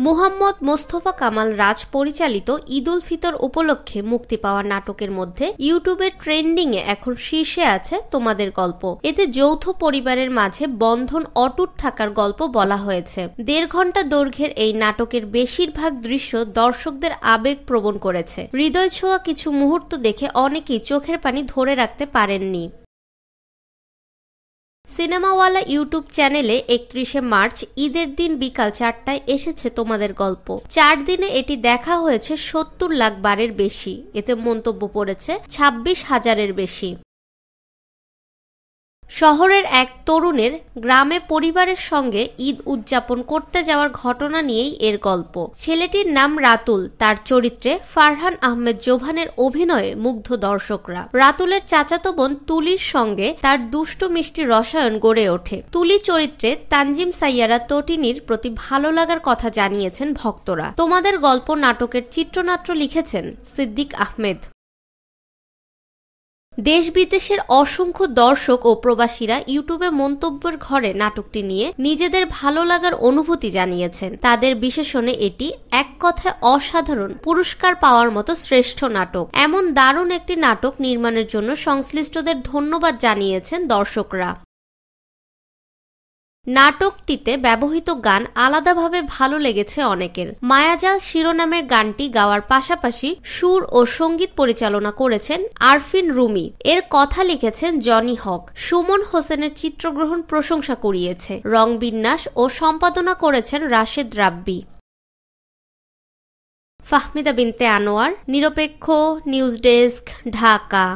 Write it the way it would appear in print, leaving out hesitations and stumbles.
মুহাম্মদ মোস্তফা কামাল রাজ পরিচালিত ঈদ উল ফিতর উপলক্ষে মুক্তি পাওয়া নাটকের মধ্যে ইউটিউবের ট্রেন্ডিং এ এখন শীর্ষে আছে তোমাদের গল্প। এতে যৌথ পরিবারের মাঝে বন্ধন অটুট থাকার গল্প বলা হয়েছে। 1.5 ঘন্টা দৈর্ঘ্যের এই নাটকের বেশিরভাগ দৃশ্য দর্শকদের আবেগ প্রবণ করেছে। হৃদয় ছোঁয়া কিছু মুহূর্ত দেখে অনেকেই চোখের পানি ধরে রাখতে পারেননি। সিনেমাওয়ালা ইউটিউব চ্যানেলে 31শে মার্চ ঈদের দিন বিকাল 4টায় এসেছে তোমাদের গল্প। 4 দিনে এটি দেখা হয়েছে 70 লাখ বারের বেশি। এতে মন্তব্য পড়েছে 26,000-এর বেশি। শহরের এক তরুণের গ্রামে পরিবারের সঙ্গে ঈদ উদযাপন করতে যাওয়ার ঘটনা নিয়েই এর গল্প। ছেলেটির নাম রাতুল। তার চরিত্রে ফারহান আহমেদ জোভানের অভিনয়ে মুগ্ধ দর্শকরা। রাতুলের চাচাতো বোন তুলির সঙ্গে তার দুষ্টু মিষ্টি রসায়ন গড়ে ওঠে। তুলি চরিত্রে তানজিম সাইয়ারা তটিনীর প্রতি ভালো লাগার কথা জানিয়েছেন ভক্তরা। তোমাদের গল্প নাটকের চিত্রনাট্য লিখেছেন সিদ্দিক আহমেদ। দেশ বিদেশের অসংখ্য দর্শক ও প্রবাসীরা ইউটিউবে মন্তব্যের ঘরে নাটকটি নিয়ে নিজেদের ভালো লাগার অনুভূতি জানিয়েছেন। তাদের বিশেষণে এটি এক কথায় অসাধারণ, পুরস্কার পাওয়ার মতো শ্রেষ্ঠ নাটক। এমন দারুণ একটি নাটক নির্মাণের জন্য সংশ্লিষ্টদের ধন্যবাদ জানিয়েছেন দর্শকরা। নাটকটিতে ব্যবহৃত গান আলাদাভাবে ভালো লেগেছে অনেকের। মায়াজাল শিরোনামের গানটি গাওয়ার পাশাপাশি সুর ও সঙ্গীত পরিচালনা করেছেন আরফিন রুমি। এর কথা লিখেছেন জনি হক। সুমন হোসেনের চিত্রগ্রহণ প্রশংসা কুড়িয়েছে। রং বিন্যাস ও সম্পাদনা করেছেন রাশেদ রাব্বি। ফাহমিদা বিনতে আনোয়ার, নিরপেক্ষ নিউজ ডেস্ক, ঢাকা।